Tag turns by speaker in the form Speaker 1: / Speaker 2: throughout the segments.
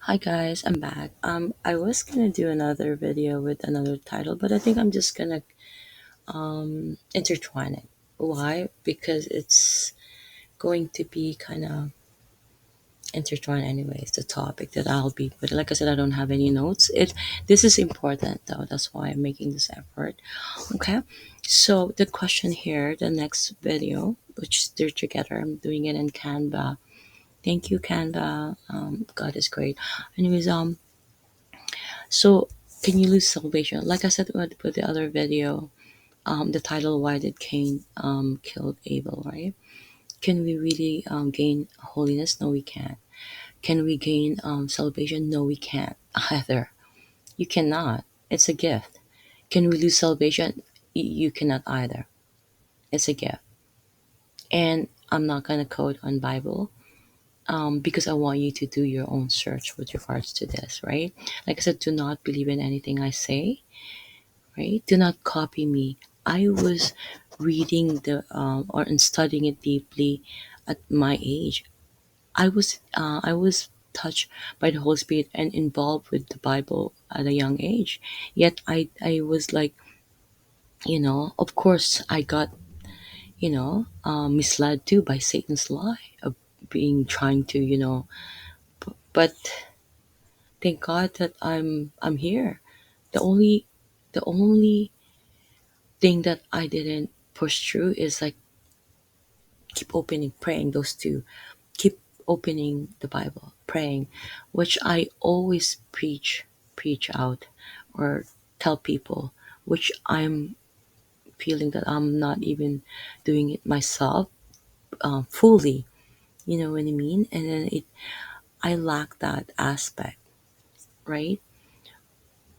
Speaker 1: Hi guys, I'm back. I was gonna do another video with another title, but I think I'm just gonna intertwine it. Why? Because it's going to be kind of intertwined anyways. The topic that I'll be, but like I said, I don't have any notes. This is important though. That's why I'm making this effort. Okay. So the question here, the next video, which they're together, I'm doing it in Canva. Thank you, Canva. God is great. Anyways, so, can you lose salvation? Like I said with the other video, the title "Why Did Cain Killed Abel?" Right? Can we really gain holiness? No, we can't. Can we gain salvation? No, we can't either. You cannot. It's a gift. Can we lose salvation? You cannot either. It's a gift. And I'm not gonna quote on Bible because I want you to do your own search with regards to this, right? Like I said, do not believe in anything I say, right? Do not copy me. I was reading the or and studying it deeply at my age. I was touched by the Holy Spirit and involved with the Bible at a young age. Yet I was like, of course I got misled too by Satan's lie of being trying to but thank God that I'm here. The only thing that I didn't push through is like keep opening, praying, those two. Keep opening the Bible, praying, which I always preach out or tell people, which I'm feeling that I'm not even doing it myself fully. You know what I mean? And then I lack that aspect, right?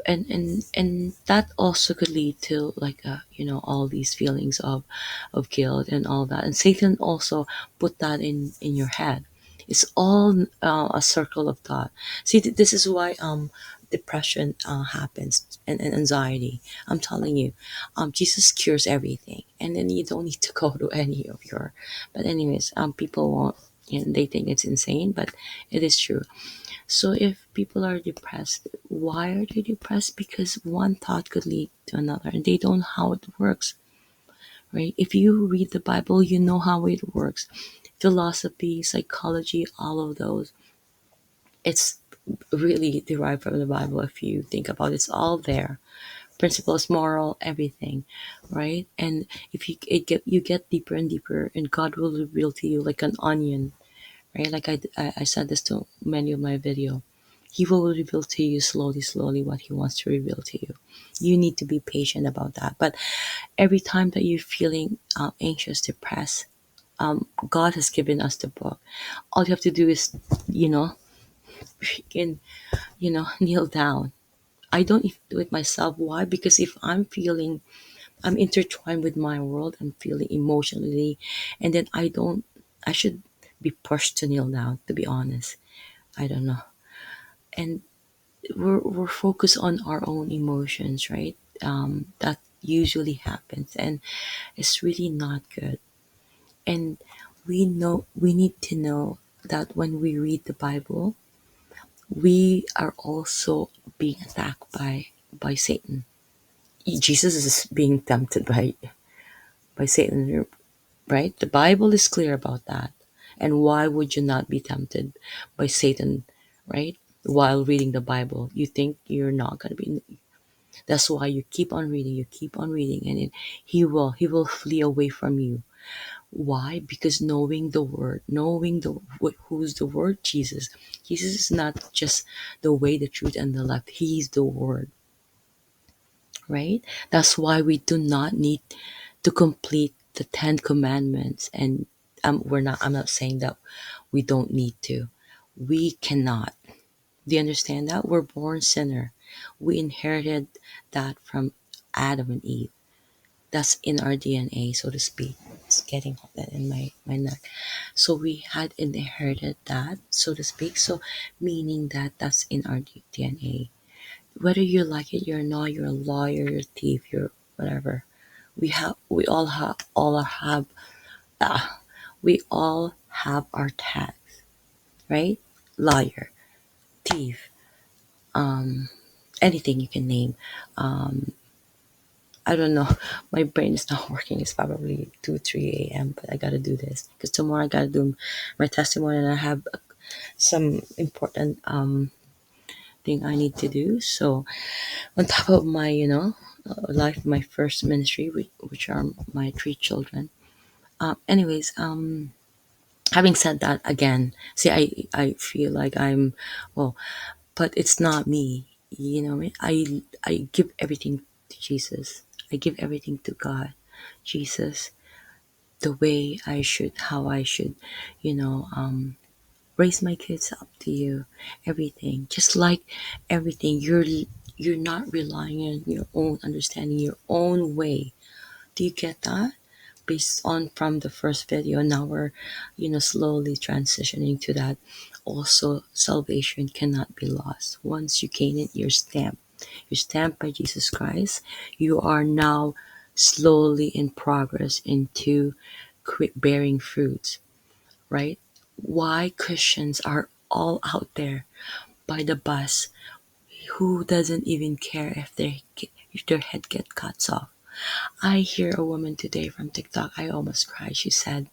Speaker 1: And that also could lead to like all these feelings of guilt and all that, and Satan also put that in your head. It's all a circle of thought. See, this is why depression happens, and anxiety. I'm telling you, Jesus cures everything, and then you don't need to go to any of your, but anyways, people won't, they think it's insane, but it is true. So if people are depressed, why are they depressed? Because one thought could lead to another, and they don't know how it works, right? If you read the Bible, you know how it works. Philosophy, psychology, all of those, it's really derived from the Bible. If you think about it, it's all there. Principles, moral, everything, right? And if you get deeper and deeper, and God will reveal to you like an onion, right? Like I said this to many of my video. He will reveal to you slowly, slowly what he wants to reveal to you. You need to be patient about that. But every time that you're feeling anxious, depressed, God has given us the book. All you have to do is, you know, freaking, kneel down. I don't even do it myself. Why? Because if I'm intertwined with my world, I'm feeling emotionally, and then I should be pushed to kneel down, to be honest. I don't know. And we're focused on our own emotions, right? That usually happens, and it's really not good. And we need to know that when we read the Bible, we are also being attacked by Satan. Jesus is being tempted by Satan, right? The Bible is clear about that. And why would you not be tempted by Satan, right? While reading the Bible, you think you're not going to be. That's why you keep on reading, and he will flee away from you. Why? Because knowing the word, knowing who's the word, Jesus. Jesus is not just the way, the truth, and the life. He's the word, right? That's why we do not need to complete the Ten Commandments. And we're not. I'm not saying that we don't need to. We cannot. Do you understand that? We're born sinner. We inherited that from Adam and Eve. That's in our DNA, so to speak. It's getting hot in my neck. So we had inherited that, so to speak. So meaning that that's in our DNA. Whether you like it or not, you're a lawyer, you're a thief, you're whatever. Ah, we all have our tags, right? Liar. thief, um, anything you can name. Um, I don't know. My brain is not working. It's probably 2, 3 a.m., but I gotta do this because tomorrow I gotta do my testimony and I have some important thing I need to do. So, on top of my, life, my first ministry, which are my 3 children. Anyways, having said that, again, see, I feel like well, but it's not me. You know, I give everything to Jesus. I give everything to God, Jesus, the way I should, how I should, you know, raise my kids up to you, everything. Just like everything, you're not relying on your own understanding, your own way. Do you get that? Based on from the first video, now we're, slowly transitioning to that. Also, salvation cannot be lost. Once you gain it, you're stamped. You're stamped by Jesus Christ. You are now slowly in progress into bearing fruits, right? Why Christians are all out there by the bus who doesn't even care if their head get cut off. I hear a woman today from TikTok. I almost cried. She said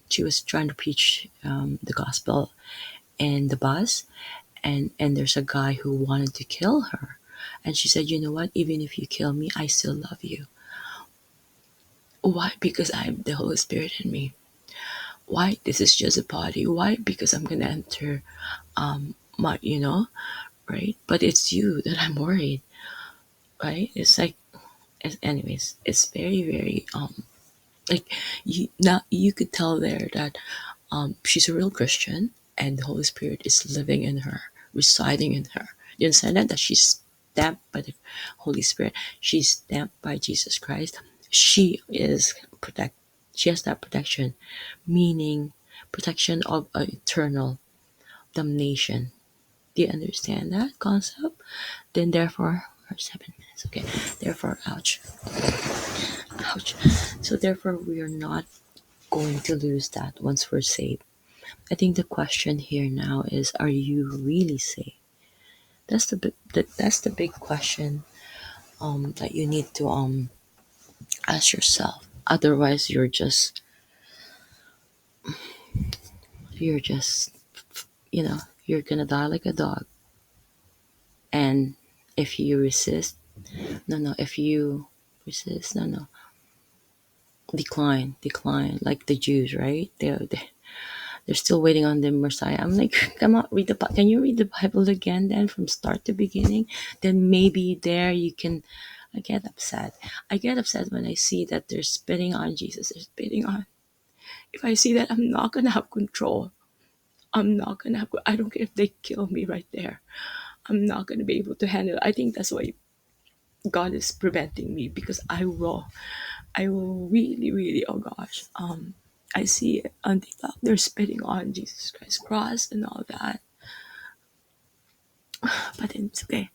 Speaker 1: she was trying to preach the gospel in the bus, and there's a guy who wanted to kill her, and she said, "You know what? Even if you kill me, I still love you. Why? Because I have the Holy Spirit in me. Why? This is just a body. Why? Because I'm gonna enter my, right? But it's you that I'm worried, right? It's like, anyways, it's very, very like now you could tell there that she's a real Christian and the Holy Spirit is living in her, residing in her. You understand that she's stamped by the Holy Spirit, she's stamped by Jesus Christ. She is protect, she has that protection, meaning protection of eternal damnation. Do you understand that concept? Then therefore, or 7 minutes, okay. Therefore, ouch, ouch. So therefore, we are not going to lose that once we're saved. I think the question here now is, are you really saved? That's the big question that you need to ask yourself. Otherwise, you're just you're gonna die like a dog. And if you resist, no, if you resist, no, decline, like the Jews, right? They're still waiting on the Messiah. I'm like, come on, read the can you read the Bible again then from start to beginning? Then maybe there you can. I get upset. I get upset when I see that they're spitting on Jesus. They're spitting on. If I see that, I'm not gonna have control. I'm not gonna have. I don't care if they kill me right there. I'm not gonna be able to handle it. I think that's why God is preventing me, because I will really, really, oh gosh, I see it on TikTok, they're spitting on Jesus Christ's cross and all that. But it's okay.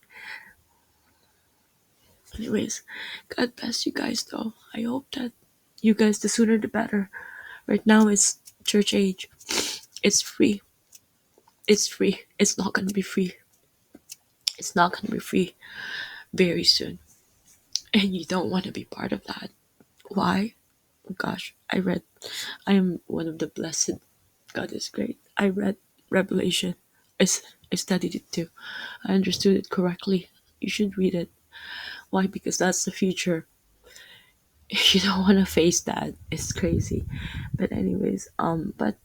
Speaker 1: Anyways, God bless you guys though. I hope that you guys, the sooner the better. Right now it's church age. It's free. It's free. It's not gonna be free. It's not gonna be free very soon. And you don't want to be part of that. Why? Gosh, I am one of the blessed. God is great. I read Revelation. I studied it too. I understood it correctly. You should read it. Why? Because that's the future. You don't want to face that. It's crazy. But anyways, but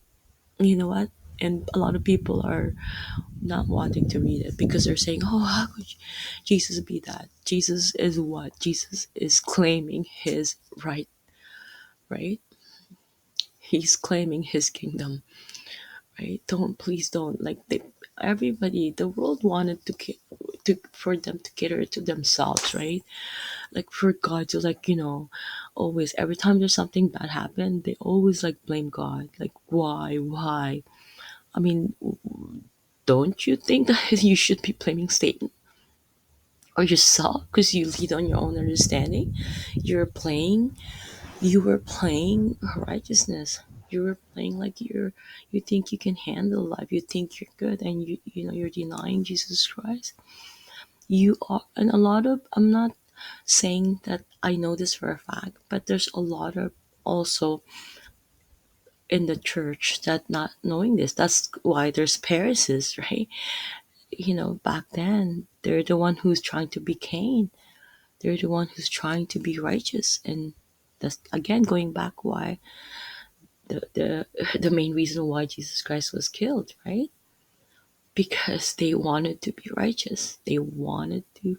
Speaker 1: you know what? And a lot of people are not wanting to read it because they're saying, "Oh, how could Jesus be that? Jesus is what? Jesus is claiming his right? He's claiming his kingdom, right? Don't, please don't, like, everybody, the world wanted to for them to cater to themselves, right? Like for God to, like, always, every time there's something bad happen, they always like blame God. Like, why? I mean, don't you think that you should be blaming Satan or yourself because you lead on your own understanding? You were playing righteousness. You were playing like you think you can handle life. You think you're good, and you're denying Jesus Christ. You are, and a lot of, I'm not saying that I know this for a fact, but there's a lot of also in the church that not knowing this. That's why there's Pharisees, right? Back then they're the one who's trying to be Cain. They're the one who's trying to be righteous, and that's again going back why the the main reason why Jesus Christ was killed, right? Because they wanted to be righteous. They wanted to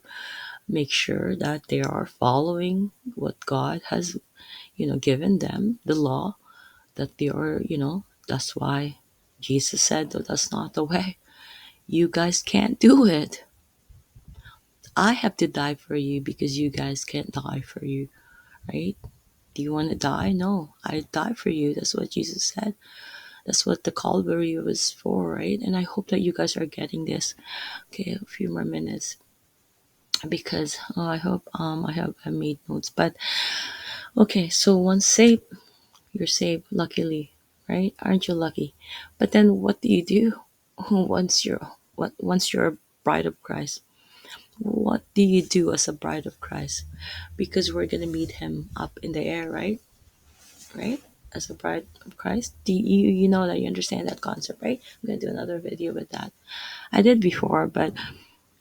Speaker 1: make sure that they are following what God has, given them, the law, that they are, that's why Jesus said that that's not the way. You guys can't do it. I have to die for you because you guys can't die for you, right? Do you want to die? No, I die for you. That's what Jesus said. That's what the Calvary was for, right? And I hope that you guys are getting this. Okay, a few more minutes because I hope I made notes. But okay, so once saved, you're saved. Luckily, right? Aren't you lucky? But then, what do you do once you're a bride of Christ? What do you do as a bride of Christ? Because we're gonna meet Him up in the air, right? Right? As a bride of Christ. Do you know that you understand that concept, right? I'm gonna do another video with that. I did before, but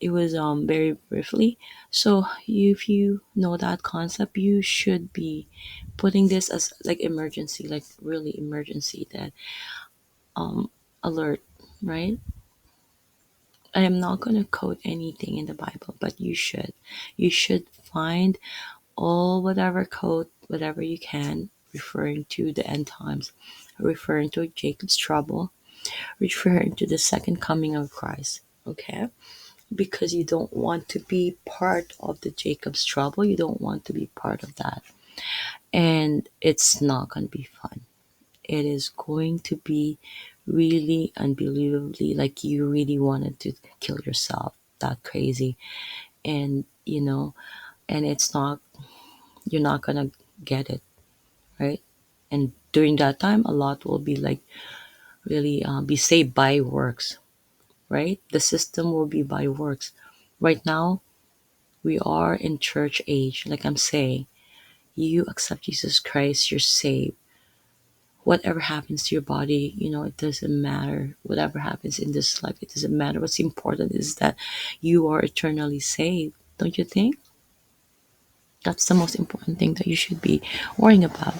Speaker 1: it was very briefly. So if you know that concept, you should be putting this as like emergency, like really emergency, that alert, right? I am not gonna quote anything in the Bible, but you should. You should find all whatever quote, whatever you can, referring to the end times, referring to Jacob's trouble, referring to the second coming of Christ. Okay? Because you don't want to be part of the Jacob's trouble. You don't want to be part of that. And it's not going to be fun. It is going to be really unbelievably like you really wanted to kill yourself. That crazy. And, and it's not, you're not going to get it, right? And during that time, a lot will be like really be saved by works, right? The system will be by works. Right now, we are in church age. Like I'm saying, you accept Jesus Christ, you're saved. Whatever happens to your body, it doesn't matter. Whatever happens in this life, it doesn't matter. What's important is that you are eternally saved. Don't you think? That's the most important thing that you should be worrying about,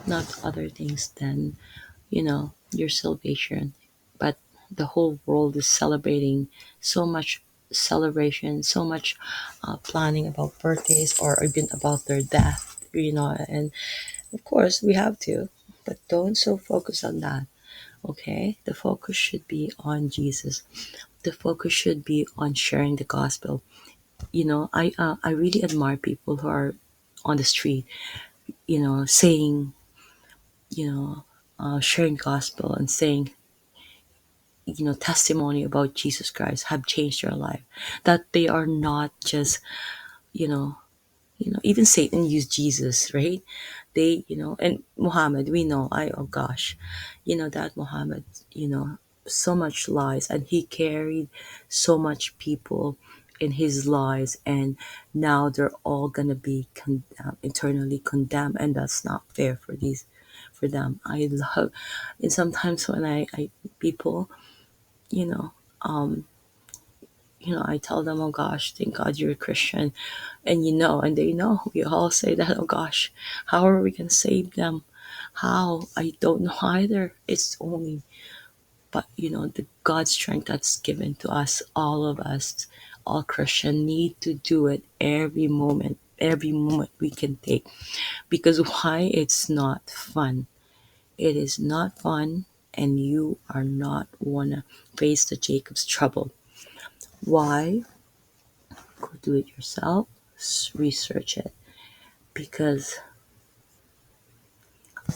Speaker 1: not other things than, your salvation. But the whole world is celebrating so much celebration, so much planning about birthdays or even about their death, and of course we have to, but don't so focus on that. Okay, the focus should be on Jesus. The focus should be on sharing the gospel. I really admire people who are on the street, saying, sharing gospel and saying, testimony about Jesus Christ have changed their life. That they are not just, you know, even Satan used Jesus, right? They, and Muhammad, we know, oh gosh, that Muhammad, so much lies, and he carried so much people in his lies, and now they're all gonna be internally condemned, and that's not fair for them. I love, and sometimes when I people, you know, um, I tell them, oh gosh, thank God you're a Christian. And and they know, we all say that, oh gosh, how are we going to save them? How? I don't know either. It's only, but the God's strength that's given to us, all of us, all Christian need to do it every moment we can take. Because why? It's not fun. It is not fun, and you are not want to face the Jacob's trouble. Why? Go do it yourself, research it, because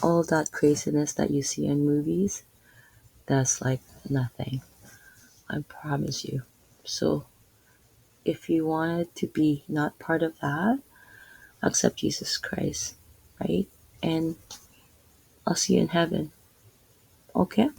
Speaker 1: all that craziness that you see in movies, that's like nothing. I promise you. So if you wanted to be not part of that, accept Jesus Christ, right? And I'll see you in heaven. Okay?